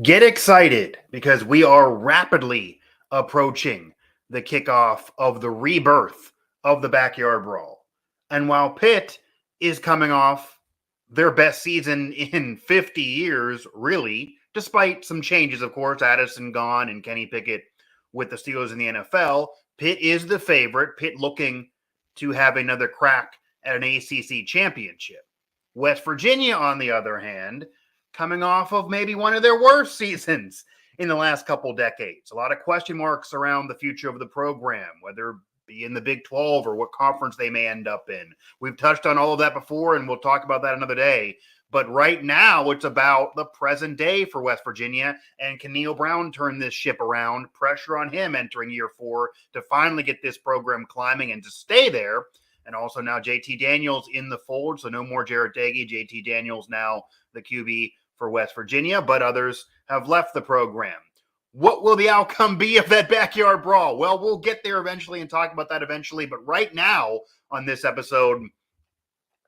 Get excited because we are rapidly approaching the kickoff of the rebirth of the Backyard Brawl. And while Pitt is coming off their best season in 50 years, really, despite some changes, of course, Addison gone and Kenny Pickett with the Steelers in the NFL, Pitt is the favorite. Pitt looking to have another crack at an ACC championship. West Virginia, on the other hand, coming off of maybe one of their worst seasons in the last couple decades. A lot of question marks around the future of the program, whether it be in the Big 12 or what conference they may end up in. We've touched on all of that before, and we'll talk about that another day. But right now, it's about the present day for West Virginia, and can Neal Brown turn this ship around? Pressure on him entering year 4 to finally get this program climbing and to stay there. And also now JT Daniels in the fold, so no more Garrett Green. JT Daniels now the QB for West Virginia, but others have left the program. What will the outcome be of that backyard brawl? Well, we'll get there eventually and talk about that eventually, but right now on this episode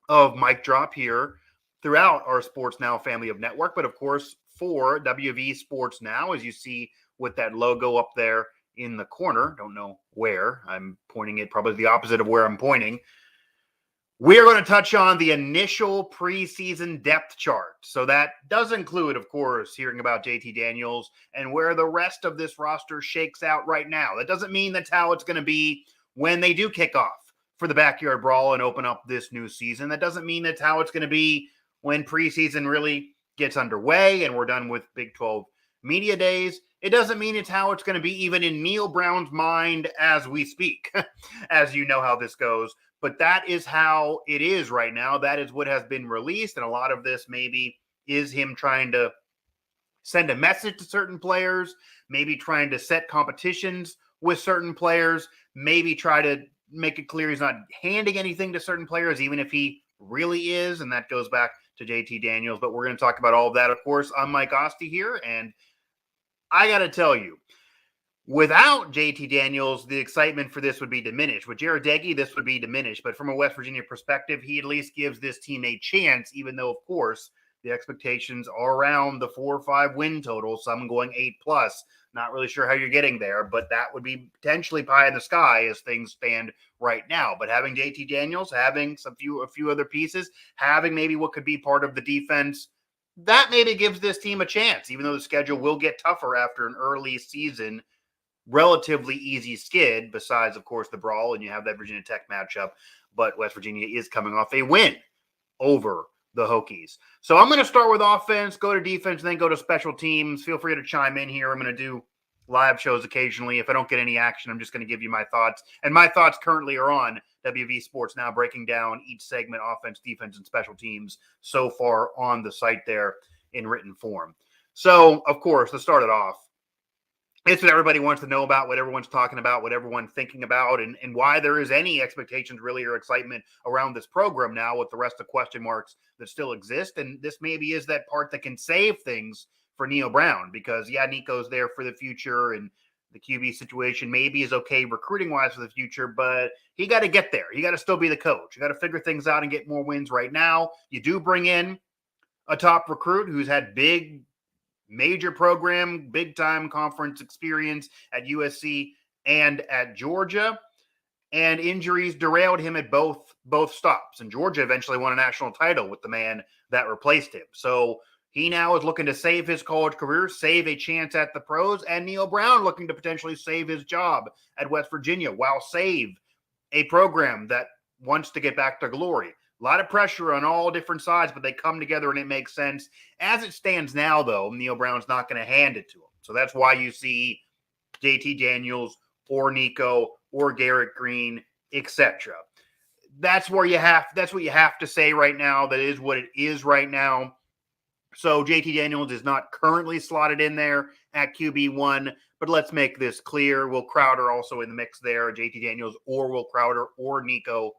of Mic Drop here throughout our Sports Now family of network, but of course for WV Sports Now, as you see with that logo up there in the corner, don't know where, I'm pointing it probably the opposite of where I'm pointing. We're going to touch on the initial preseason depth chart. So that does include, of course, hearing about JT Daniels and where the rest of this roster shakes out right now. That doesn't mean that's how it's going to be when they do kick off for the Backyard Brawl and open up this new season. That doesn't mean that's how it's going to be when preseason really gets underway and we're done with Big 12 media days. It doesn't mean it's how it's going to be even in Neal Brown's mind as we speak, as you know how this goes. But that is how it is right now. That is what has been released. And a lot of this maybe is him trying to send a message to certain players, maybe trying to set competitions with certain players, maybe try to make it clear he's not handing anything to certain players, even if he really is. And that goes back to JT Daniels. But we're going to talk about all of that, of course. I'm Mike Asti here. And I got to tell you, without JT Daniels, the excitement for this would be diminished. With Garrett Green, this would be diminished. But from a West Virginia perspective, he at least gives this team a chance, even though, of course, the expectations are around the 4 or 5 win total, some going 8+. Not really sure how you're getting there, but that would be potentially pie in the sky as things stand right now. But having JT Daniels, having a few other pieces, having maybe what could be part of the defense, that maybe gives this team a chance, even though the schedule will get tougher after an early season relatively easy skid, besides, of course, the brawl, and you have that Virginia Tech matchup. But West Virginia is coming off a win over the Hokies. So I'm going to start with offense, go to defense, and then go to special teams. Feel free to chime in here. I'm going to do live shows occasionally. If I don't get any action, I'm just going to give you my thoughts. And my thoughts currently are on WV Sports Now, breaking down each segment, offense, defense, and special teams so far on the site there in written form. So, of course, to start it off, it's what everybody wants to know about, what everyone's talking about, what everyone's thinking about, and why there is any expectations really or excitement around this program now with the rest of question marks that still exist. And this maybe is that part that can save things for Neal Brown because, yeah, Nico's there for the future and the QB situation maybe is okay recruiting-wise for the future, but he got to get there. You got to still be the coach. You got to figure things out and get more wins right now. You do bring in a top recruit who's had major program, big-time conference experience at USC and at Georgia, and injuries derailed him at both stops. And Georgia eventually won a national title with the man that replaced him. So he now is looking to save his college career, save a chance at the pros, and Neal Brown looking to potentially save his job at West Virginia while save a program that wants to get back to glory. A lot of pressure on all different sides, but they come together and it makes sense. As it stands now, though, Neal Brown's not going to hand it to him. So that's why you see JT Daniels or Nico or Garrett Green, etc. That's what you have to say right now. That is what it is right now. So JT Daniels is not currently slotted in there at QB1, but let's make this clear. Will Crowder also in the mix there? JT Daniels or Will Crowder or Nico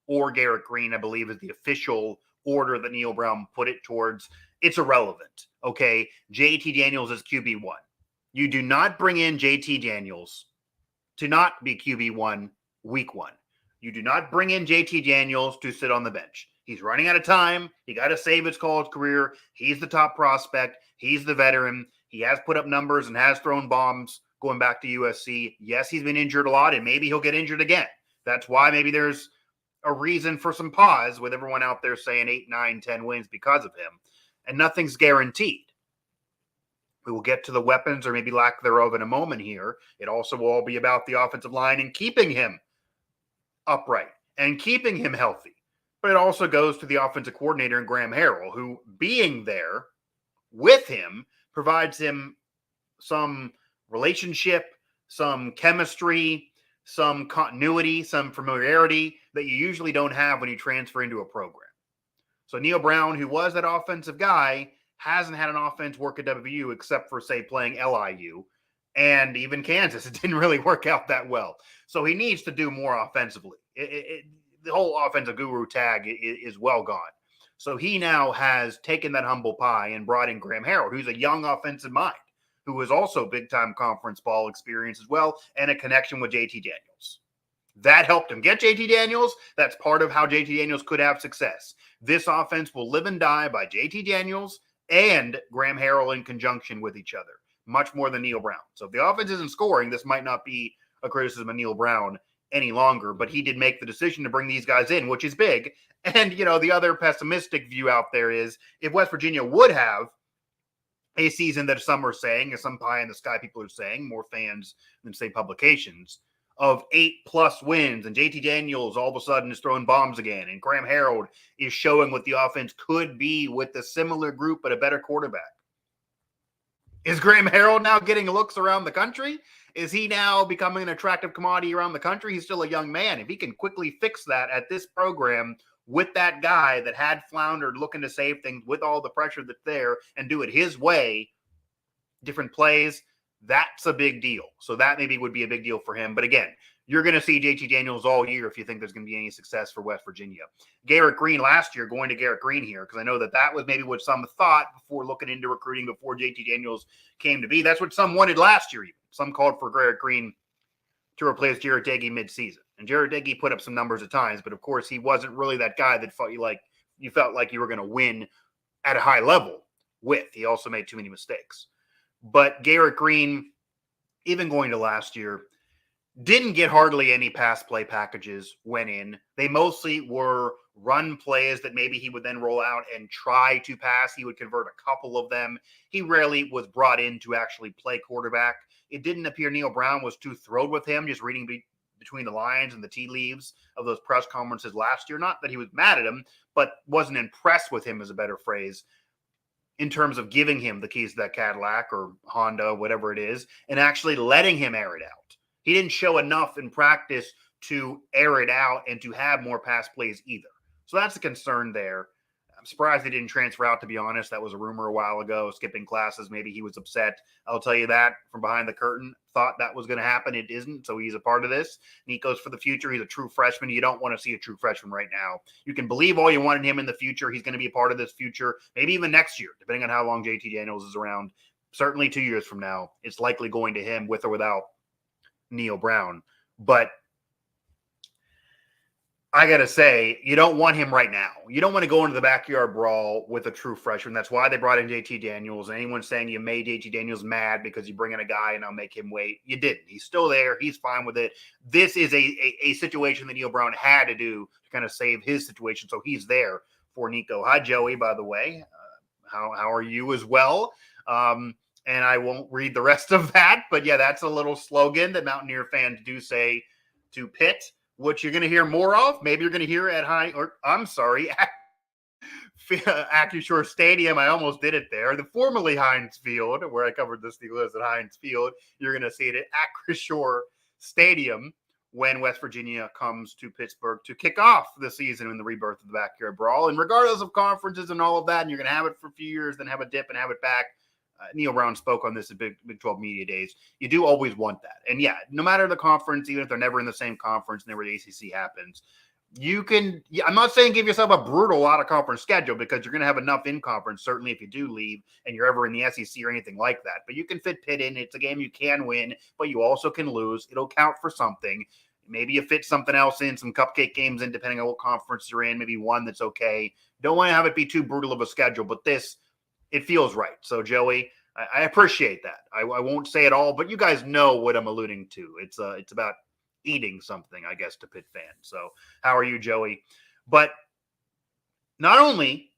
or Garrett Green, I believe, is the official order that Neal Brown put it towards. It's irrelevant, okay? JT Daniels is QB1. You do not bring in JT Daniels to not be QB1 week 1. You do not bring in JT Daniels to sit on the bench. He's running out of time. He got to save his college career. He's the top prospect. He's the veteran. He has put up numbers and has thrown bombs going back to USC. Yes, he's been injured a lot, and maybe he'll get injured again. That's why maybe there's a reason for some pause with everyone out there saying 8, 9, 10 wins because of him. And nothing's guaranteed. We will get to the weapons or maybe lack thereof in a moment here. It also will all be about the offensive line and keeping him upright and keeping him healthy. But it also goes to the offensive coordinator and Graham Harrell, who being there with him provides him some relationship, some chemistry, some continuity, some familiarity that you usually don't have when you transfer into a program. So Neal Brown, who was that offensive guy, hasn't had an offense work at WVU except for, say, playing LIU and even Kansas. It didn't really work out that well. So he needs to do more offensively. The whole offensive guru tag is well gone. So he now has taken that humble pie and brought in Graham Harrell, who's a young offensive mind, who was also big-time conference ball experience as well, and a connection with JT Daniels. That helped him get JT Daniels. That's part of how JT Daniels could have success. This offense will live and die by JT Daniels and Graham Harrell in conjunction with each other, much more than Neal Brown. So if the offense isn't scoring, this might not be a criticism of Neal Brown any longer, but he did make the decision to bring these guys in, which is big. And, the other pessimistic view out there is if West Virginia would have a season that some are saying, or some pie in the sky people are saying, more fans than, say, publications, of 8+ wins, and JT Daniels all of a sudden is throwing bombs again, and Graham Harrell is showing what the offense could be with a similar group but a better quarterback. Is Graham Harrell now getting looks around the country? Is he now becoming an attractive commodity around the country? He's still a young man. If he can quickly fix that at this program with that guy that had floundered looking to save things with all the pressure that's there and do it his way, different plays, that's a big deal. So that maybe would be a big deal for him. But again, you're going to see JT Daniels all year if you think there's going to be any success for West Virginia. Garrett Green last year, going to Garrett Green here, because I know that was maybe what some thought before looking into recruiting before JT Daniels came to be. That's what some wanted last year even. Some called for Garrett Green to replace Jarret Doege midseason. And Jarret Doege put up some numbers at times, but of course he wasn't really that guy that you felt like you were going to win at a high level with. He also made too many mistakes. But Garrett Green, even going to last year, didn't get hardly any pass play packages went in. They mostly were run plays that maybe he would then roll out and try to pass. He would convert a couple of them. He rarely was brought in to actually play quarterback. It didn't appear Neal Brown was too thrilled with him, just reading between the lines and the tea leaves of those press conferences last year. Not that he was mad at him, but wasn't impressed with him, is a better phrase, in terms of giving him the keys to that Cadillac or Honda, whatever it is, and actually letting him air it out. He didn't show enough in practice to air it out and to have more pass plays either. So that's a concern there. I'm surprised he didn't transfer out, to be honest. That was a rumor a while ago, skipping classes. Maybe he was upset. I'll tell you that from behind the curtain. Thought that was going to happen. It isn't, so he's a part of this. Nico's for the future. He's a true freshman. You don't want to see a true freshman right now. You can believe all you want in him in the future. He's going to be a part of this future, maybe even next year, depending on how long JT Daniels is around. Certainly 2 years from now, it's likely going to him with or without Neal Brown. But I got to say, you don't want him right now. You don't want to go into the backyard brawl with a true freshman. That's why they brought in JT Daniels. Anyone saying you made JT Daniels mad because you bring in a guy and I'll make him wait, you didn't. He's still there. He's fine with it. This is a situation that Neal Brown had to do to kind of save his situation. So he's there for Nico. Hi, Joey, by the way. How are you as well? And I won't read the rest of that. But, yeah, that's a little slogan that Mountaineer fans do say to Pitt, which you're going to hear more of. Maybe you're going to hear at AccuSure Stadium. I almost did it there. The formerly Heinz Field, where I covered the Steelers at Heinz Field. You're going to see it at AccuSure Stadium when West Virginia comes to Pittsburgh to kick off the season in the rebirth of the backyard brawl. And regardless of conferences and all of that, and you're going to have it for a few years, then have a dip and have it back. Neal Brown spoke on this at Big 12 Media Days. You do always want that. And yeah, no matter the conference, even if they're never in the same conference, never the ACC happens, you can, I'm not saying give yourself a brutal out of conference schedule because you're going to have enough in conference, certainly if you do leave and you're ever in the SEC or anything like that. But you can fit Pitt in. It's a game you can win, but you also can lose. It'll count for something. Maybe you fit something else in, some cupcake games in, depending on what conference you're in, maybe one that's okay. Don't want to have it be too brutal of a schedule, but this it feels right. So, Joey, I appreciate that. I won't say it all, but you guys know what I'm alluding to. It's about eating something, I guess, to Pitt fans. So, how are you, Joey? But not only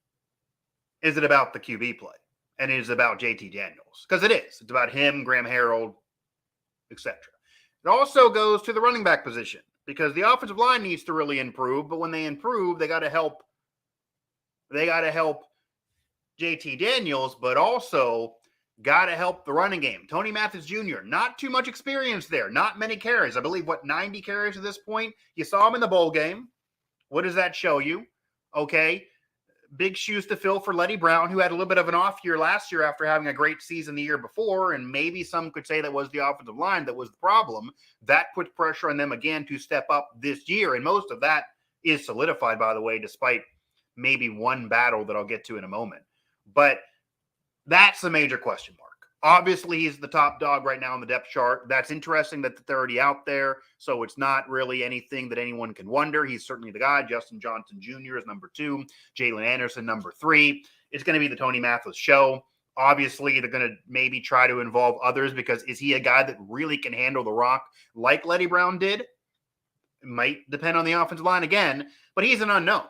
is it about the QB play, and it is about JT Daniels, because it is. It's about him, Graham Harrell, etc. It also goes to the running back position, because the offensive line needs to really improve, but when they improve, they got to help. They got to help JT Daniels, but also got to help the running game. Tony Mathis Jr., not too much experience there. Not many carries. I believe, 90 carries at this point? You saw him in the bowl game. What does that show you? Okay. Big shoes to fill for Neal Brown, who had a little bit of an off year last year after having a great season the year before, and maybe some could say that was the offensive line that was the problem. That puts pressure on them again to step up this year, and most of that is solidified, by the way, despite maybe one battle that I'll get to in a moment. But that's a major question mark. Obviously, he's the top dog right now on the depth chart. That's interesting that they're already out there, so it's not really anything that anyone can wonder. He's certainly the guy. Justin Johnson Jr. is number 2. Jalen Anderson, number 3. It's going to be the Tony Mathis show. Obviously, they're going to maybe try to involve others, because is he a guy that really can handle the rock like Neal Brown did? It might depend on the offensive line again, but he's an unknown.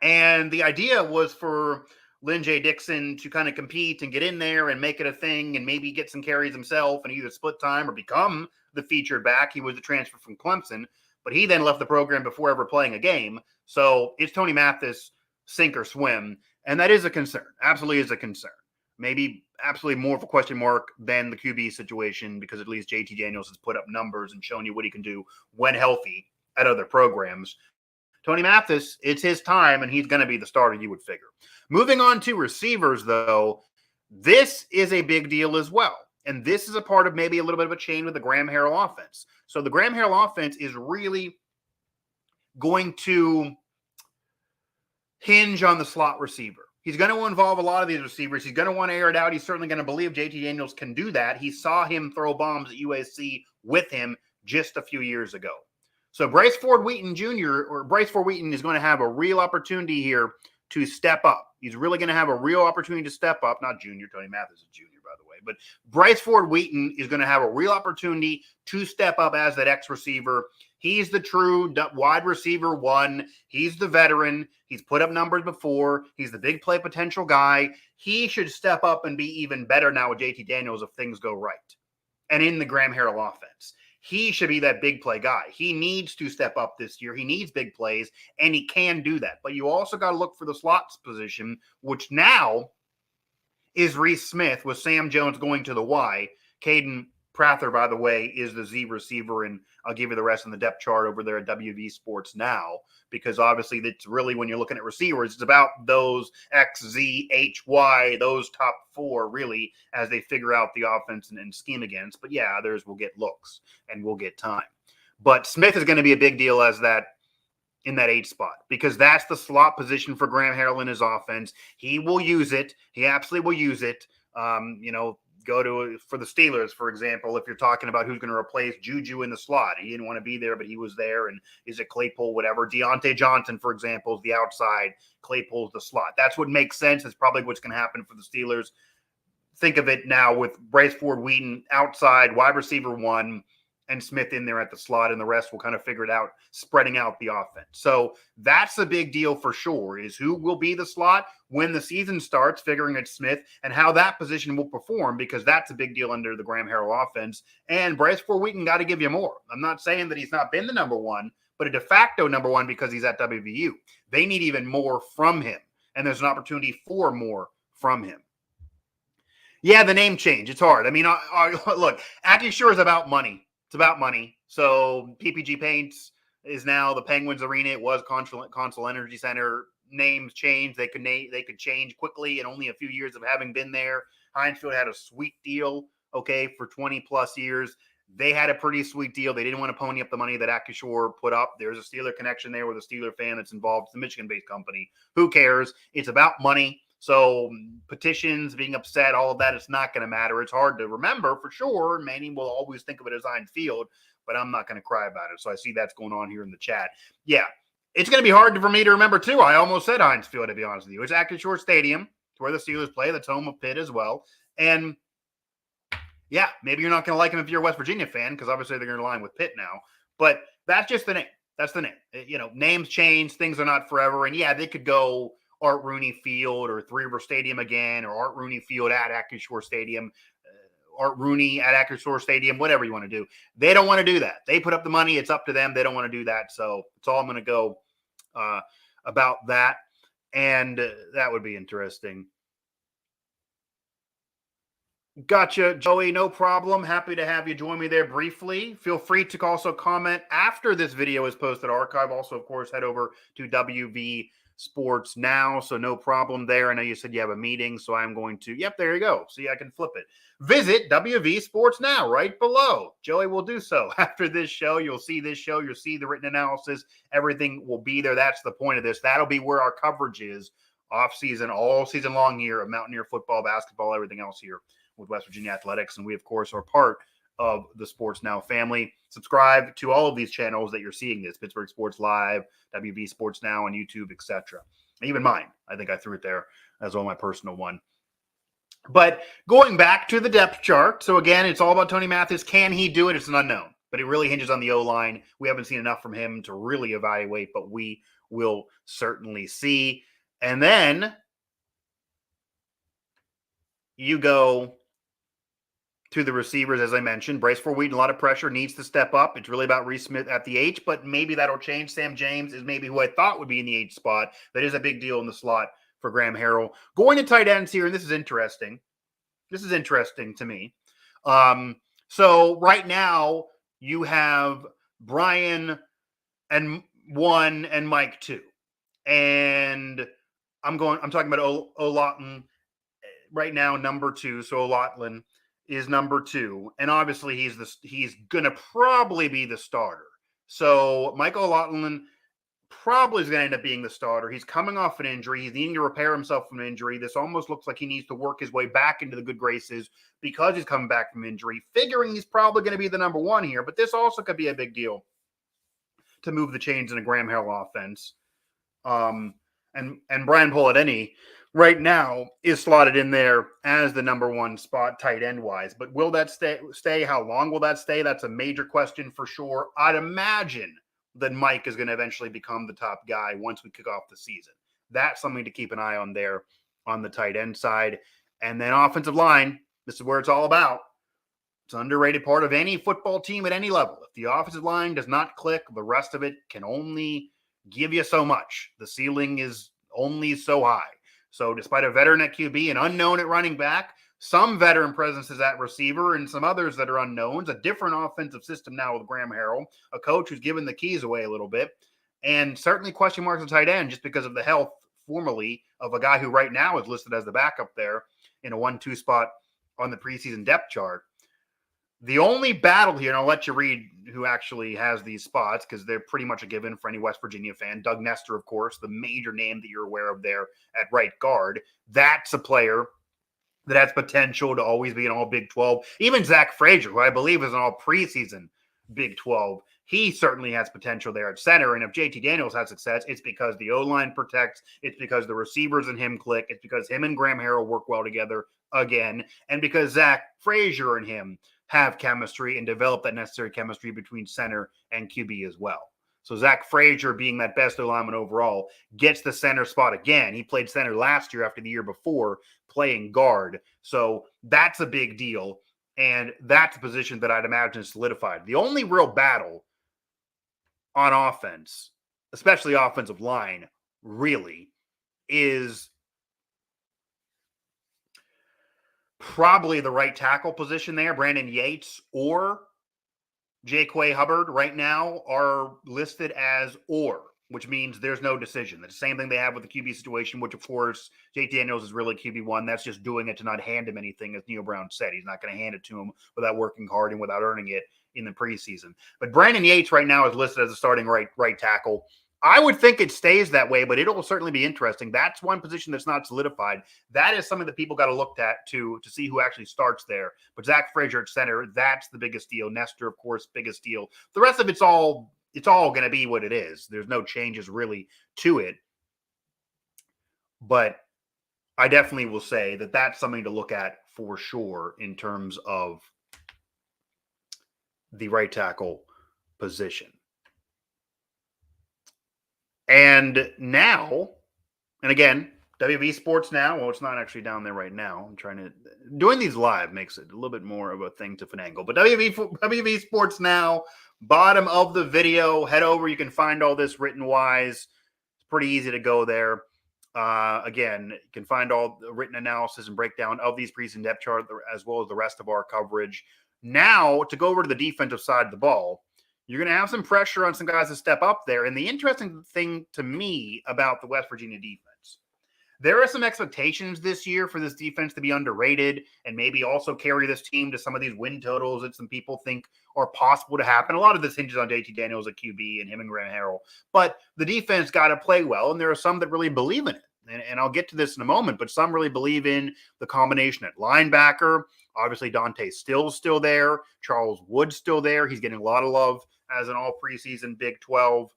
And the idea was for Lynn J. Dixon to kind of compete and get in there and make it a thing and maybe get some carries himself and either split time or become the featured back. He was the transfer from Clemson, but he then left the program before ever playing a game. So it's Tony Mathis, sink or swim. And that is a concern. Absolutely is a concern. Maybe absolutely more of a question mark than the QB situation, because at least JT Daniels has put up numbers and shown you what he can do when healthy at other programs. Tony Mathis, it's his time, and he's going to be the starter, you would figure. Moving on to receivers, though, this is a big deal as well. And this is a part of maybe a little bit of a chain with the Graham Harrell offense. So the Graham Harrell offense is really going to hinge on the slot receiver. He's going to involve a lot of these receivers. He's going to want to air it out. He's certainly going to believe JT Daniels can do that. He saw him throw bombs at USC with him just a few years ago. So Bryce Ford Wheaton is going to have a real opportunity here to step up. He's really going to have a real opportunity to step up. Not junior. Tony Mathis is junior, by the way. But Bryce Ford Wheaton is going to have a real opportunity to step up as that X receiver. He's the true wide receiver 1. He's the veteran. He's put up numbers before. He's the big play potential guy. He should step up and be even better now with JT Daniels if things go right. And in the Graham Harrell offense, he should be that big play guy. He needs to step up this year. He needs big plays, and he can do that. But you also got to look for the slots position, which now is Reese Smith with Sam Jones going to the Y. Caden Prather, by the way, is the Z receiver, and I'll give you the rest on the depth chart over there at WV Sports now, because obviously that's really, when you're looking at receivers, it's about those X, Z, H, Y, those top 4 really, as they figure out the offense and scheme against. But yeah, others will get looks and will get time. But Smith is going to be a big deal as that in that 8 spot, because that's the slot position for Graham Harrell in his offense. He will use it. He absolutely will use it. Go to for the Steelers, for example, if you're talking about who's going to replace Juju in the slot. He didn't want to be there, but he was there. And is it Claypool, whatever? Deontay Johnson, for example, is the outside. Claypool's the slot. That's what makes sense. It's probably what's going to happen for the Steelers. Think of it now with Bryce Ford Wheaton outside, wide receiver 1, and Smith in there at the slot, and the rest will kind of figure it out, spreading out the offense. So that's a big deal for sure, is who will be the slot when the season starts, figuring it's Smith, and how that position will perform, because that's a big deal under the Graham Harrell offense. And Bryce Ford Wheaton got to give you more. I'm not saying that he's not been the number 1, but a de facto number 1 because he's at WVU. They need even more from him, and there's an opportunity for more from him. Yeah, the name change. It's hard. I mean, look, Acting Sure is about money. It's about money. So PPG Paints is now the Penguins Arena. It was Consol Energy Center. Names changed. They could change quickly in only a few years of having been there. Heinz Field had a sweet deal, for 20 plus years. They had a pretty sweet deal. They didn't want to pony up the money that Acashore put up. There's a Steeler connection there with a Steeler fan that's involved. It's a Michigan-based company. Who cares? It's about money. So petitions, being upset, all of that, it's not going to matter. It's hard to remember for sure. Manning will always think of it as Heinz Field, but I'm not going to cry about it. So I see that's going on here in the chat. Yeah, it's going to be hard for me to remember too. I almost said Heinz Field, to be honest with you. It's Acashore Stadium. It's where the Steelers play. That's home of Pitt as well. And yeah, maybe you're not going to like him if you're a West Virginia fan, because obviously they're going to align with Pitt now. But that's just the name. That's the name. Names change. Things are not forever. And yeah, they could go Art Rooney Field or Three River Stadium again, or Art Rooney Field at Acrisure Stadium, Art Rooney at Acrisure Stadium, whatever you want to do. They don't want to do that. They put up the money. It's up to them. They don't want to do that. So it's all I'm going to go about that. And that would be interesting. Gotcha, Joey. No problem. Happy to have you join me there briefly. Feel free to also comment after this video is posted archive. Also, of course, head over to WV Sports Now. So no problem there. I know you said you have a meeting, so I'm going to, yep, there you go. See, I can flip it. Visit WV Sports Now right below. Joey will do so after this show. You'll see this show. You'll see the written analysis. Everything will be there. That's the point of this. That'll be where our coverage is off season, all season long here of Mountaineer football, basketball, everything else here with West Virginia Athletics. And we, of course, are part of the Sports Now family. Subscribe to all of these channels that you're seeing this: Pittsburgh Sports Live, WV Sports Now on YouTube, etc. Even mine. I think I threw it there as well, my personal one. But going back to the depth chart. So again, it's all about Tony Mathis. Can he do it? It's an unknown, but it really hinges on the O-line. We haven't seen enough from him to really evaluate, but we will certainly see. And then you go to the receivers, as I mentioned. Bracewell Wheaton, a lot of pressure, needs to step up. It's really about Reese Smith at the H, but maybe that'll change. Sam James is maybe who I thought would be in the H spot. That is a big deal in the slot for Graham Harrell. Going to tight ends here, and this is interesting. This is interesting to me. So right now you have Brian and 1 and Mike 2. And I'm talking about O'Loughlin right now, number 2. So O'Loughlin is number 2, and obviously he's gonna probably be the starter. So Michael O'Loughlin probably is gonna end up being the starter. He's coming off an injury. He's needing to repair himself from an injury. This almost looks like he needs to work his way back into the good graces because he's coming back from injury, figuring he's probably going to be the number 1 here. But this also could be a big deal to move the chains in a Graham Harrell offense. And Brian Polideni right now is slotted in there as the number 1 spot tight end wise. But will that stay? How long will that stay? That's a major question for sure. I'd imagine that Mike is going to eventually become the top guy once we kick off the season. That's something to keep an eye on there on the tight end side. And then offensive line, this is where it's all about. It's an underrated part of any football team at any level. If the offensive line does not click, the rest of it can only give you so much. The ceiling is only so high. So despite a veteran at QB, an unknown at running back, some veteran presences at receiver, and some others that are unknowns, a different offensive system now with Graham Harrell, a coach who's given the keys away a little bit, and certainly question marks at tight end just because of the health formally of a guy who right now is listed as the backup there in a 1-2 spot on the preseason depth chart. The only battle here, and I'll let you read who actually has these spots because they're pretty much a given for any West Virginia fan. Doug Nestor, of course, the major name that you're aware of there at right guard. That's a player that has potential to always be an all Big 12. Even Zach Frazier, who I believe is an all preseason Big 12, he certainly has potential there at center. And if JT Daniels has success, it's because the O-line protects. It's because the receivers and him click. It's because him and Graham Harrell work well together again. And because Zach Frazier and him have chemistry and develop that necessary chemistry between center and QB as well. So Zach Frazier, being that best O-lineman overall, gets the center spot again. He played center last year after the year before playing guard. So that's a big deal. And that's a position that I'd imagine is solidified. The only real battle on offense, especially offensive line, really, is probably the right tackle position there. Brandon Yates or Jaquay Hubbard right now are listed as or, which means there's no decision. The same thing they have with the QB situation, which, of course, Jake Daniels is really QB1. That's just doing it to not hand him anything, as Neal Brown said. He's not going to hand it to him without working hard and without earning it in the preseason. But Brandon Yates right now is listed as a starting right tackle. I would think it stays that way, but it'll certainly be interesting. That's one position that's not solidified. That is something that people got to look at to see who actually starts there. But Zach Frazier at center, that's the biggest deal. Nestor, of course, biggest deal. The rest of it's all going to be what it is. There's no changes really to it. But I definitely will say that that's something to look at for sure in terms of the right tackle position. And now, and again, WB Sports Now, well, it's not actually down there right now. I'm trying to, doing these live makes it a little bit more of a thing to finagle. But WB Sports Now, bottom of the video, head over. You can find all this written wise. It's pretty easy to go there. Again, you can find all the written analysis and breakdown of these preseason depth chart as well as the rest of our coverage. Now, to go over to the defensive side of the ball, you're going to have some pressure on some guys to step up there. And the interesting thing to me about the West Virginia defense, there are some expectations this year for this defense to be underrated and maybe also carry this team to some of these win totals that some people think are possible to happen. A lot of this hinges on JT Daniels at QB and him and Graham Harrell. But the defense got to play well, and there are some that really believe in it. And I'll get to this in a moment, but some really believe in the combination at linebacker. Obviously, Dante Still's still there. Charles Wood's still there. He's getting a lot of love as an all preseason Big 12.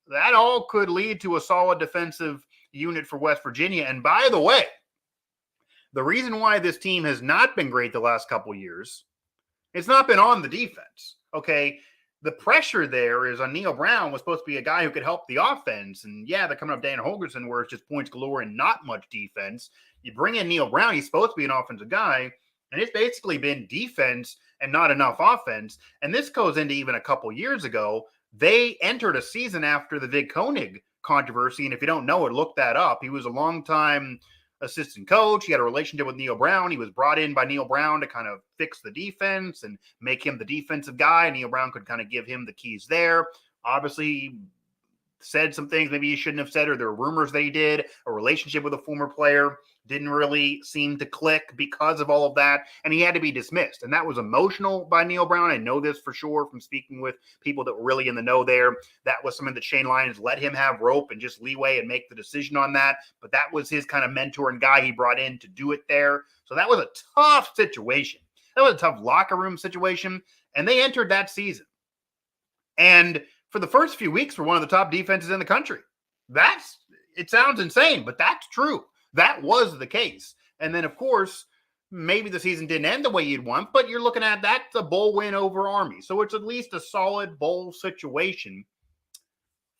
That all could lead to a solid defensive unit for West Virginia. And by the way, the reason why this team has not been great the last couple years, it's not been on the defense. Okay. The pressure there is on Neal Brown was supposed to be a guy who could help the offense. And yeah, they're coming up Dan Holgerson where it's just points galore and not much defense. You bring in Neal Brown, he's supposed to be an offensive guy. And it's basically been defense and not enough offense. And this goes into even a couple years ago. They entered a season after the Vic Koenig controversy. And if you don't know it, look that up. He was a longtime assistant coach. He had a relationship with Neal Brown. He was brought in by Neal Brown to kind of fix the defense and make him the defensive guy. Neal Brown could kind of give him the keys there. Obviously, said some things maybe he shouldn't have said, or there were rumors that he did. A relationship with a former player didn't really seem to click because of all of that, and he had to be dismissed. And that was emotional by Neal Brown. I know this for sure from speaking with people that were really in the know there. That was something that Shane Lyons let him have rope and just leeway and make the decision on that. But that was his kind of mentor and guy he brought in to do it there. So that was a tough situation. That was a tough locker room situation, and they entered that season. And for the first few weeks, we're one of the top defenses in the country. It sounds insane, but that's true. That was the case. And then, of course, maybe the season didn't end the way you'd want, but you're looking at that's a bowl win over Army. So it's at least a solid bowl situation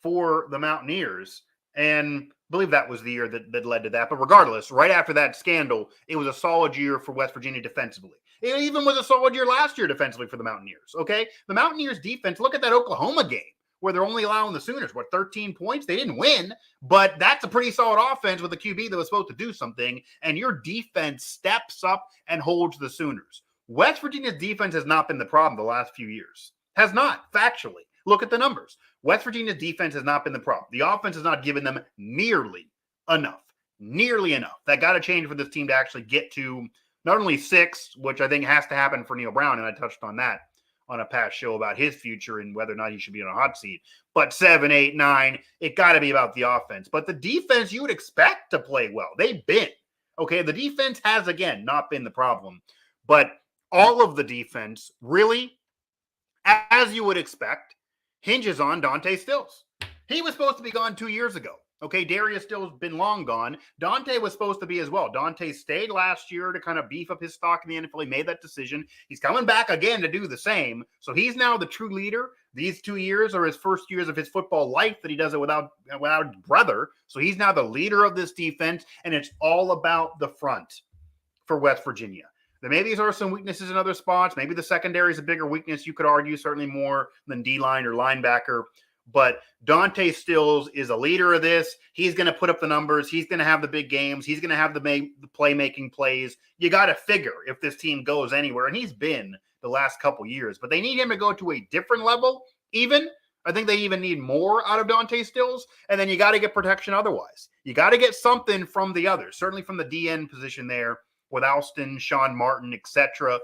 for the Mountaineers. And I believe that was the year that led to that. But regardless, right after that scandal, it was a solid year for West Virginia defensively. It even was a solid year last year defensively for the Mountaineers, okay? The Mountaineers defense, look at that Oklahoma game where they're only allowing the Sooners, 13 points? They didn't win, but that's a pretty solid offense with a QB that was supposed to do something, and your defense steps up and holds the Sooners. West Virginia's defense has not been the problem the last few years. Has not, factually. Look at the numbers. West Virginia's defense has not been the problem. The offense has not given them nearly enough. Nearly enough. That got to change for this team to actually get to not only 6, which I think has to happen for Neal Brown, and I touched on that on a past show about his future and whether or not he should be on a hot seat. But 7, 8, 9, it got to be about the offense. But the defense you would expect to play well. They've been. Okay, the defense has, again, not been the problem. But all of the defense really, as you would expect, hinges on Dante Stills. He was supposed to be gone 2 years ago. Okay, Darius Still's been long gone. Dante was supposed to be as well. Dante stayed last year to kind of beef up his stock in the NFL. He made that decision. He's coming back again to do the same. So he's now the true leader. These 2 years are his first years of his football life that he does it without brother. So he's now the leader of this defense, and it's all about the front for West Virginia. There maybe are some weaknesses in other spots. Maybe the secondary is a bigger weakness, you could argue, certainly more than D-line or linebacker. But Dante Stills is a leader of this. He's going to put up the numbers. He's going to have the big games. He's going to have the playmaking plays. You got to figure if this team goes anywhere, and he's been the last couple years. But they need him to go to a different level even. I think they even need more out of Dante Stills, and then you got to get protection otherwise. You got to get something from the others, certainly from the DN position there with Alston, Sean Martin, etc.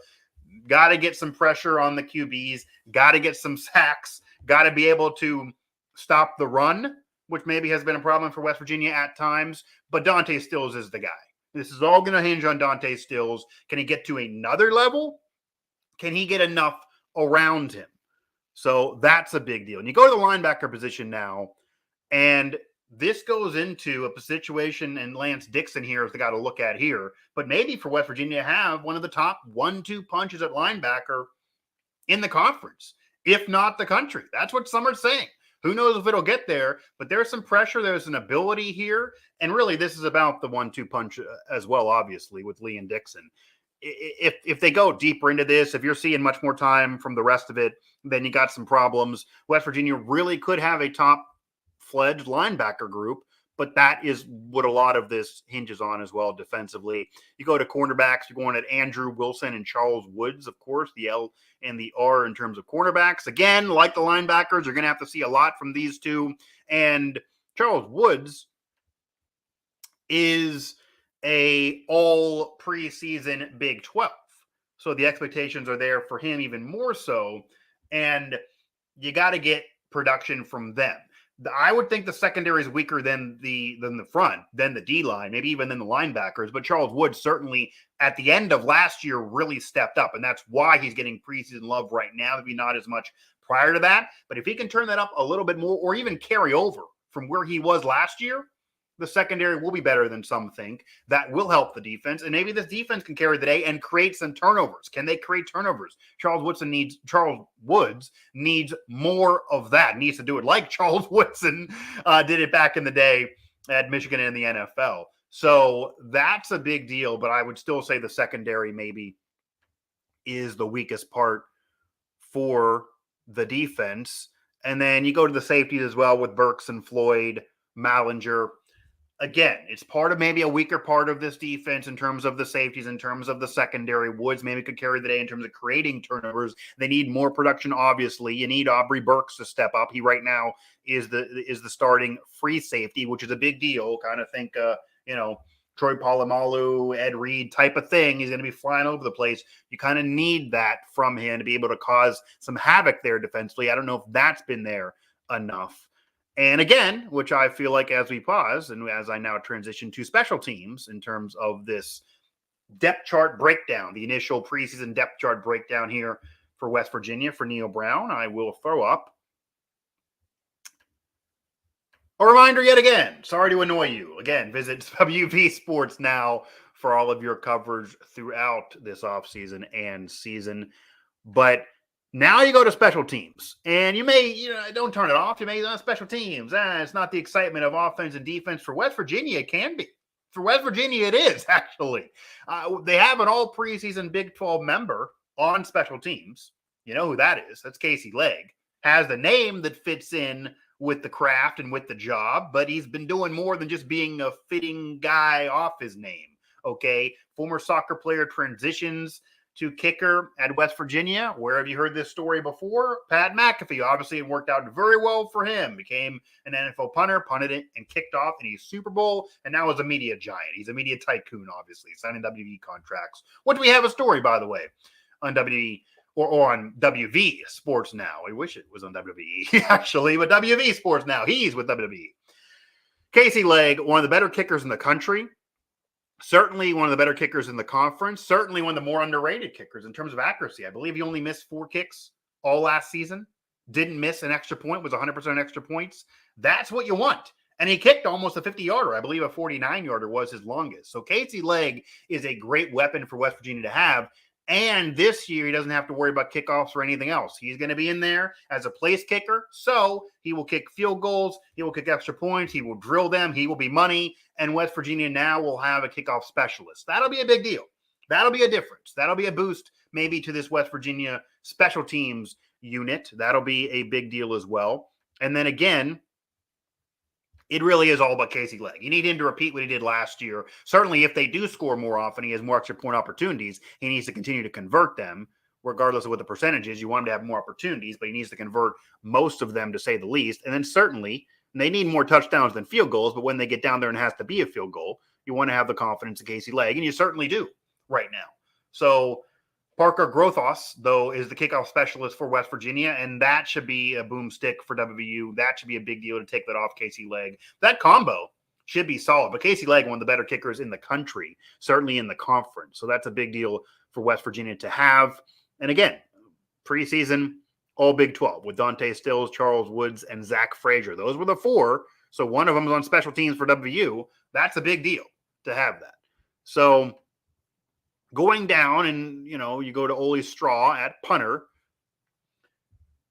Got to get some pressure on the QBs. Got to get some sacks. Got to be able to stop the run, which maybe has been a problem for West Virginia at times. But Dante Stills is the guy. This is all going to hinge on Dante Stills. Can he get to another level? Can he get enough around him? So that's a big deal. And you go to the linebacker position now, and this goes into a situation, and Lance Dixon here is the guy to look at here, but maybe for West Virginia to have one of the top 1-2 punches at linebacker in the conference, if not the country. That's what some are saying. Who knows if it'll get there, but there's some pressure. There's an ability here. And really, this is about the 1-2 punch as well, obviously, with Lee and Dixon. If they go deeper into this, if you're seeing much more time from the rest of it, then you got some problems. West Virginia really could have a top-fledged linebacker group, but that is what a lot of this hinges on as well defensively. You go to cornerbacks, you're going at Andrew Wilson and Charles Woods, of course, the L and the R in terms of cornerbacks. Again, like the linebackers, you're going to have to see a lot from these two. And Charles Woods is a all preseason Big 12. So the expectations are there for him even more so. And you got to get production from them. I would think the secondary is weaker than the front, than the D-line, maybe even than the linebackers. But Charles Woods certainly at the end of last year really stepped up, and that's why he's getting preseason love right now, maybe not as much prior to that. But if he can turn that up a little bit more or even carry over from where he was last year, the secondary will be better than some think. That will help the defense, and maybe this defense can carry the day and create some turnovers. Can they create turnovers? Charles Woods needs more of that. Needs to do it like Charles Woodson did it back in the day at Michigan and the NFL. So that's a big deal, but I would still say the secondary maybe is the weakest part for the defense. And then you go to the safeties as well with Burks and Floyd, Mallinger. Again, it's part of maybe a weaker part of this defense in terms of the safeties, in terms of the secondary. Woods maybe could carry the day in terms of creating turnovers. They need more production, obviously. You need Aubrey Burks to step up. He right now is the starting free safety, which is a big deal. Kind of think, Troy Polamalu, Ed Reed type of thing. He's going to be flying over the place. You kind of need that from him to be able to cause some havoc there defensively. I don't know if that's been there enough. And again, which I feel like as we pause and as I now transition to special teams in terms of this depth chart breakdown, the initial preseason depth chart breakdown here for West Virginia for Neal Brown, I will throw up a reminder yet again. Sorry to annoy you. Again, visit WV Sports Now for all of your coverage throughout this offseason and season. But now you go to special teams, and you may, don't turn it off. You may special teams. It's not the excitement of offense and defense. For West Virginia, it can be. For West Virginia, it is, actually. They have an all preseason Big 12 member on special teams. You know who that is. That's Casey Legg. Has the name that fits in with the craft and with the job, but he's been doing more than just being a fitting guy off his name, okay? Former soccer player transitions to kicker at West Virginia. Where have you heard this story before? Pat McAfee. Obviously, it worked out very well for him. Became an NFL punter, punted it, and kicked off in his Super Bowl, and now is a media giant. He's a media tycoon, obviously, signing WV contracts. What do we have a story, by the way, on WV or on WV Sports Now? I wish it was on WWE, actually, but WV Sports Now. He's with WWE. Casey Legg, one of the better kickers in the country. Certainly one of the better kickers in the conference. Certainly one of the more underrated kickers in terms of accuracy. I believe he only missed 4 kicks all last season. Didn't miss an extra point. Was 100% extra points. That's what you want. And he kicked almost a 50-yarder. I believe a 49-yarder was his longest. So Casey Legg is a great weapon for West Virginia to have. And this year, he doesn't have to worry about kickoffs or anything else. He's going to be in there as a place kicker. So he will kick field goals. He will kick extra points. He will drill them. He will be money. And West Virginia now will have a kickoff specialist. That'll be a big deal. That'll be a difference. That'll be a boost maybe to this West Virginia special teams unit. That'll be a big deal as well. And then again, it really is all about Casey Legg. You need him to repeat what he did last year. Certainly, if they do score more often, he has more extra point opportunities. He needs to continue to convert them, regardless of what the percentage is. You want him to have more opportunities, but he needs to convert most of them, to say the least. And then certainly, they need more touchdowns than field goals, but when they get down there and it has to be a field goal, you want to have the confidence in Casey Legg, and you certainly do right now. So Parker Grothos, though, is the kickoff specialist for West Virginia, and that should be a boomstick for WVU. That should be a big deal to take that off Casey Legg. That combo should be solid, but Casey Legg, one of the better kickers in the country, certainly in the conference. So that's a big deal for West Virginia to have. And again, preseason, all Big 12 with Dante Stills, Charles Woods, and Zach Frazier. Those were the 4 So one of them is on special teams for WU. That's a big deal to have that. So going down and, you go to Ole Straw at punter.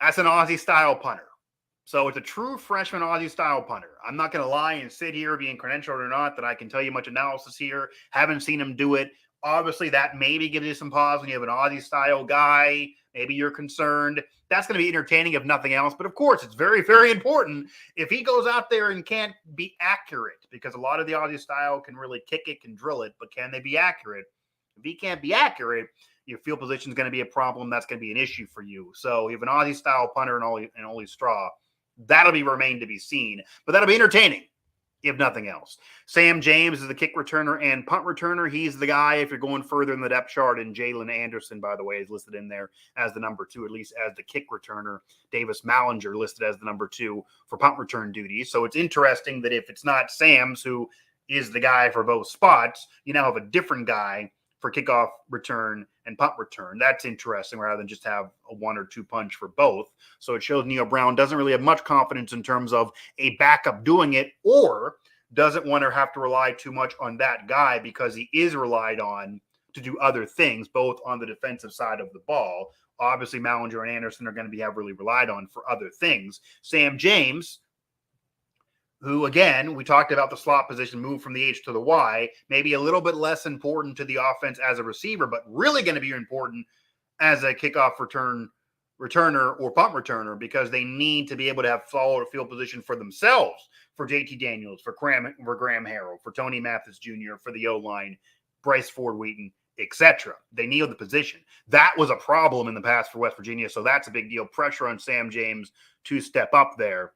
That's an Aussie-style punter. So it's a true freshman Aussie-style punter. I'm not going to lie and sit here being credentialed or not that I can tell you much analysis here. Haven't seen him do it. Obviously, that maybe gives you some pause when you have an Aussie-style guy. Maybe you're concerned. That's going to be entertaining if nothing else. But, of course, it's very, very important if he goes out there and can't be accurate, because a lot of the Aussie-style can really kick it, can drill it, but can they be accurate? If he can't be accurate, your field position is going to be a problem. That's going to be an issue for you. So you have an Aussie-style punter and Ole Straw. That'll remain to be seen. But that'll be entertaining, if nothing else. Sam James is the kick returner and punt returner. He's the guy, if you're going further in the depth chart, and Jalen Anderson, by the way, is listed in there as the number 2, at least as the kick returner. Davis Mallinger listed as the number 2 for punt return duties. So it's interesting that if it's not Sam's, who is the guy for both spots, you now have a different guy for kickoff return and punt return. That's interesting, rather than just have a 1 or 2 punch for both. So it shows Neal Brown doesn't really have much confidence in terms of a backup doing it, or doesn't want to have to rely too much on that guy, because he is relied on to do other things, both on the defensive side of the ball. Obviously, Mallinger and Anderson are going to be heavily relied on for other things. Sam James, who, again, we talked about the slot position move from the H to the Y, maybe a little bit less important to the offense as a receiver, but really going to be important as a kickoff returner or punt returner, because they need to be able to have solid field position for themselves, for JT Daniels, for Graham Harrell, for Tony Mathis Jr., for the O-line, Bryce Ford Wheaton, etc. They need the position. That was a problem in the past for West Virginia, so that's a big deal. Pressure on Sam James to step up there.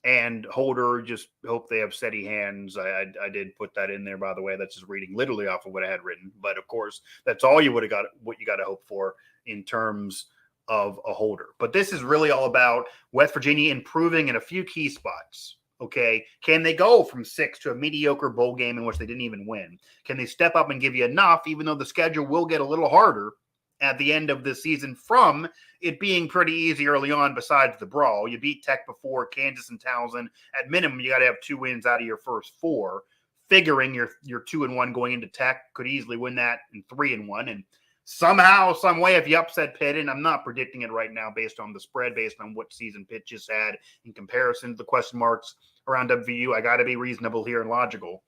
And Holder, just hope they have steady hands. I did put that in there, by the way. That's just reading literally off of what I had written. But, of course, that's all you would have got, what you got to hope for in terms of a Holder. But this is really all about West Virginia improving in a few key spots. Okay, can they go from 6 to a mediocre bowl game in which they didn't even win? Can they step up and give you enough, even though the schedule will get a little harder at the end of the season from it being pretty easy early on besides the brawl? You beat Tech before, Kansas and Towson. At minimum, you got to have 2 wins out of your first 4. Figuring you're 2-1 going into Tech, could easily win that in 3-1. And somehow, some way, if you upset Pitt, and I'm not predicting it right now based on the spread, based on what season Pitt just had in comparison to the question marks around WVU, I got to be reasonable here and logical.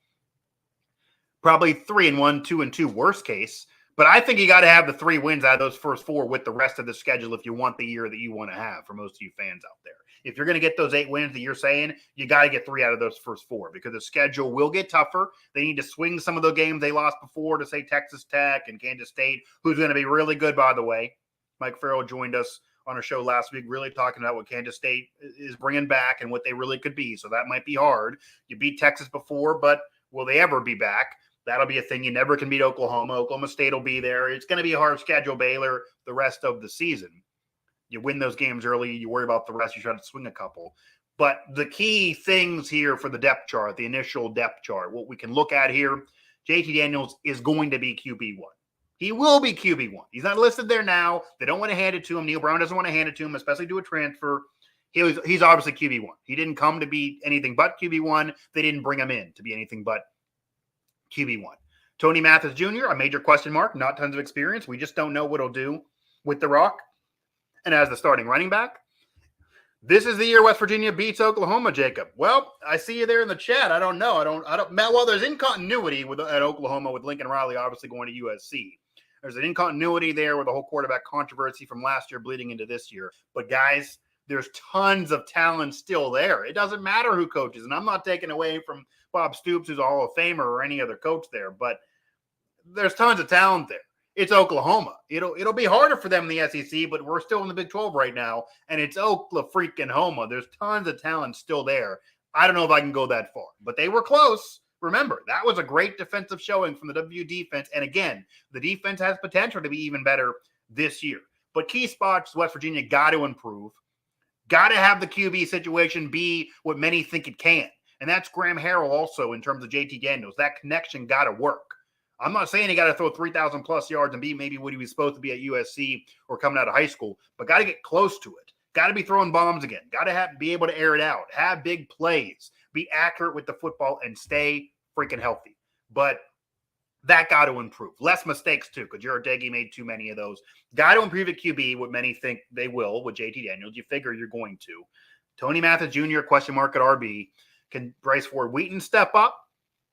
Probably 3-1, 2-2 worst case. But I think you got to have the 3 wins out of those first 4 with the rest of the schedule if you want the year that you want to have, for most of you fans out there. If you're going to get those 8 wins that you're saying, you got to get 3 out of those first 4, because the schedule will get tougher. They need to swing some of the games they lost before to, say, Texas Tech and Kansas State, who's going to be really good, by the way. Mike Farrell joined us on a show last week really talking about what Kansas State is bringing back and what they really could be. So that might be hard. You beat Texas before, but will they ever be back? That'll be a thing. You never can beat Oklahoma. Oklahoma State will be there. It's going to be a hard schedule, Baylor, the rest of the season. You win those games early. You worry about the rest. You try to swing a couple. But the key things here for the depth chart, the initial depth chart, what we can look at here, JT Daniels is going to be QB1. He will be QB1. He's not listed there now. They don't want to hand it to him. Neal Brown doesn't want to hand it to him, especially do a transfer. He's obviously QB1. He didn't come to be anything but QB1. They didn't bring him in to be anything but QB1. Tony Mathis Jr., a major question mark, not tons of experience. We just don't know what he'll do with the Rock. And as the starting running back, this is the year West Virginia beats Oklahoma, Jacob. Well, I see you there in the chat. I don't know. I don't. Well, there's incontinuity at Oklahoma with Lincoln Riley obviously going to USC. There's an incontinuity there with the whole quarterback controversy from last year bleeding into this year. But guys, there's tons of talent still there. It doesn't matter who coaches. And I'm not taking away from Bob Stoops, who's a Hall of Famer, or any other coach there. But there's tons of talent there. It's Oklahoma. It'll be harder for them in the SEC, but we're still in the Big 12 right now, and it's Oklahoma. There's tons of talent still there. I don't know if I can go that far, but they were close. Remember, that was a great defensive showing from the WU defense, and again, the defense has potential to be even better this year. But key spots, West Virginia got to improve. Got to have the QB situation be what many think it can, and that's Graham Harrell also in terms of JT Daniels. That connection got to work. I'm not saying he got to throw 3,000 plus yards and be maybe what he was supposed to be at USC or coming out of high school, but got to get close to it. Got to be throwing bombs again. Got to be able to air it out, have big plays, be accurate with the football, and stay freaking healthy. But that got to improve. Less mistakes, too, because Jarodegi made too many of those. Got to improve at QB, what many think they will with JT Daniels. You figure you're going to. Tony Mathis Jr., question mark at RB. Can Bryce Ford Wheaton step up?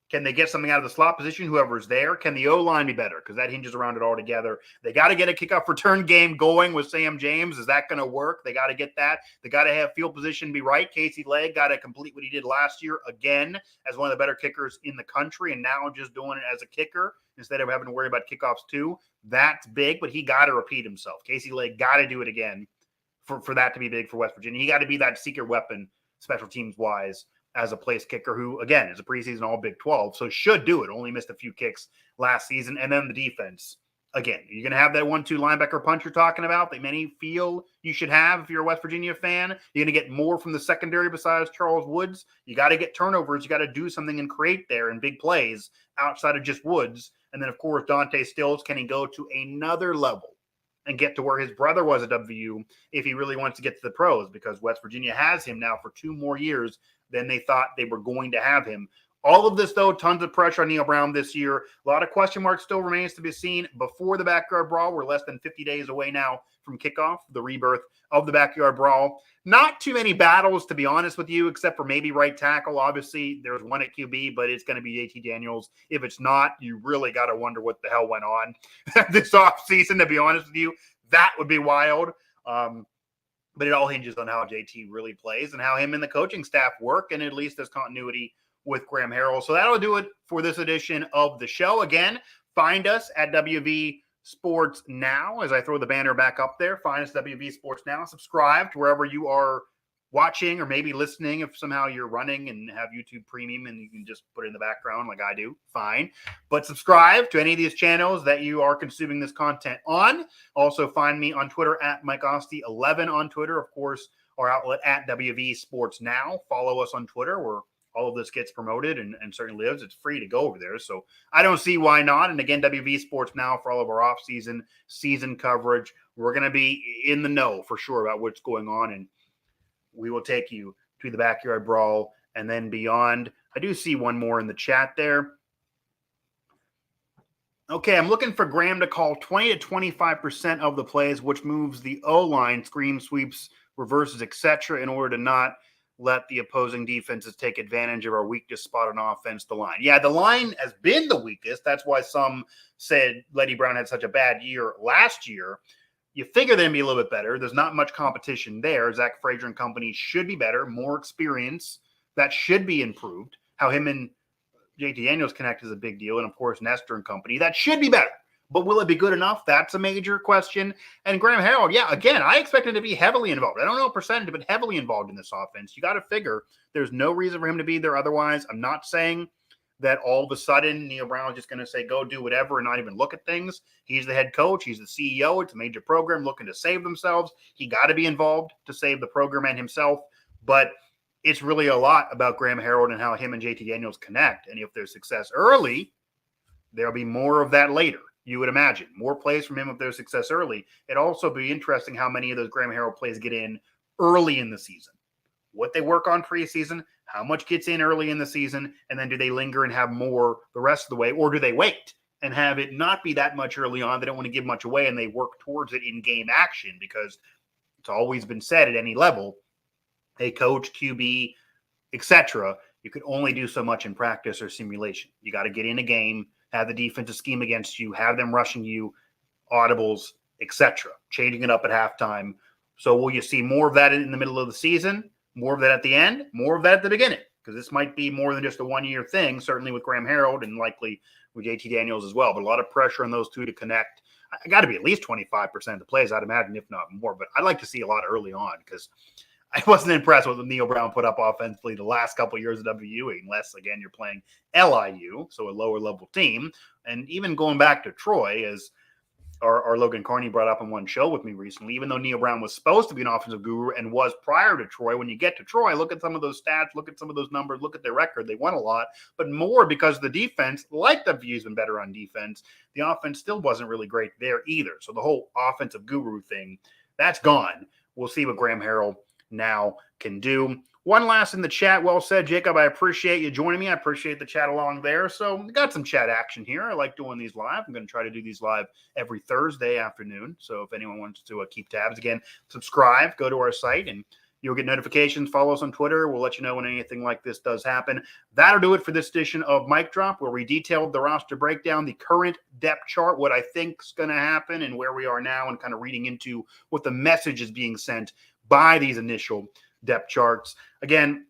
Can they get something out of the slot position, whoever's there? Can the O-line be better? Because that hinges around it all together. They got to get a kickoff return game going with Sam James. Is that going to work? They got to get that. They got to have field position be right. Casey Legg got to complete what he did last year again as one of the better kickers in the country, and now just doing it as a kicker instead of having to worry about kickoffs too. That's big, but he got to repeat himself. Casey Legg got to do it again for that to be big for West Virginia. He got to be that secret weapon special teams-wise as a place kicker who, again, is a preseason all Big 12, so should do it. Only missed a few kicks last season. And then the defense. Again, you're going to have that 1-2 linebacker punch you're talking about that many feel you should have if you're a West Virginia fan. You're going to get more from the secondary besides Charles Woods. You got to get turnovers. You got to do something and create there in big plays outside of just Woods. And then, of course, Dante Stills, can he go to another level and get to where his brother was at WVU if he really wants to get to the pros? Because West Virginia has him now for 2 more years than they thought they were going to have him. All of this, though, tons of pressure on Neal Brown this year. A lot of question marks still remains to be seen before the Backyard Brawl. We're less than 50 days away now from kickoff, the rebirth of the Backyard Brawl. Not too many battles, to be honest with you, except for maybe right tackle. Obviously, there's one at QB, but it's going to be JT Daniels. If it's not, you really got to wonder what the hell went on this offseason, to be honest with you. That would be wild. But it all hinges on how JT really plays and how him and the coaching staff work, and at least there's continuity with Graham Harrell. So that'll do it for this edition of the show. Again, find us at WV Sports Now. As I throw the banner back up there, find us at WV Sports Now. Subscribe to wherever you are watching or maybe listening. If somehow you're running and have YouTube Premium and you can just put it in the background like I do, fine. But subscribe to any of these channels that you are consuming this content on. Also find me on Twitter at Mike Asti 11 on Twitter. Of course, our outlet at WV Sports Now. Follow us on Twitter where all of this gets promoted and certainly lives. It's free to go over there. So I don't see why not. And again, WV Sports Now for all of our off-season, season coverage. We're going to be in the know for sure about what's going on, and we will take you to the Backyard Brawl and then beyond. I do see one more in the chat there. Okay, I'm looking for Graham to call 20 to 25% of the plays, which moves the O-line, screen sweeps, reverses, etc., in order to not let the opposing defenses take advantage of our weakest spot on offense, the line. Yeah, the line has been the weakest. That's why some said Letty Brown had such a bad year last year. You figure they'd be a little bit better. There's not much competition there. Zach Frazier and company should be better, more experience. That should be improved. How him and JT Daniels connect is a big deal. And, of course, Nestor and company. That should be better. But will it be good enough? That's a major question. And Graham Harrell, yeah, again, I expect him to be heavily involved. I don't know percentage, but heavily involved in this offense. You got to figure there's no reason for him to be there otherwise. I'm not saying that all of a sudden Neal Brown is just going to say, go do whatever and not even look at things. He's the head coach. He's the CEO. It's a major program looking to save themselves. He got to be involved to save the program and himself. But it's really a lot about Graham Harrell and how him and JT Daniels connect. And if there's success early, there'll be more of that later. You would imagine more plays from him if there's success early. It'd also be interesting how many of those Graham Harrell plays get in early in the season. What they work on preseason, how much gets in early in the season, and then do they linger and have more the rest of the way, or do they wait and have it not be that much early on? They don't want to give much away, and they work towards it in game action, because it's always been said at any level, a coach, QB, etc., you could only do so much in practice or simulation. You got to get in a game, have the defensive scheme against you, have them rushing you, audibles, etc., changing it up at halftime. So will you see more of that in the middle of the season? More of that at the end, more of that at the beginning, because this might be more than just a one-year thing, certainly with Graham Harrell and likely with JT Daniels as well. But a lot of pressure on those two to connect. I got to be at least 25% of the plays, I'd imagine, if not more. But I'd like to see a lot early on, because I wasn't impressed with what Neal Brown put up offensively the last couple of years of WU, unless, again, you're playing LIU, so a lower-level team. And even going back to Troy, as our Logan Carney brought up on one show with me recently, even though Neal Brown was supposed to be an offensive guru and was prior to Troy, when you get to Troy, look at some of those stats, look at some of those numbers, look at their record. They won a lot, but more because the defense, like WVU's been better on defense, the offense still wasn't really great there either. So the whole offensive guru thing, that's gone. We'll see what Graham Harrell now can do. One last in the chat. Well said, Jacob. I appreciate you joining me. I appreciate the chat along there. So we got some chat action here. I like doing these live. I'm going to try to do these live every Thursday afternoon. So if anyone wants to keep tabs, again, subscribe, go to our site, and you'll get notifications. Follow us on Twitter. We'll let you know when anything like this does happen. That'll do it for this edition of Mic Drop, where we detailed the roster breakdown, the current depth chart, what I think is going to happen, and where we are now, and kind of reading into what the message is being sent by these initial depth charts. Again,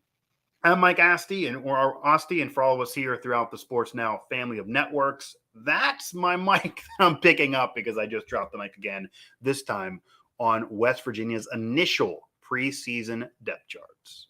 I'm Mike Asti, and for all of us here throughout the Sports Now family of networks, that's my mic that I'm picking up because I just dropped the mic again, this time on West Virginia's initial preseason depth charts.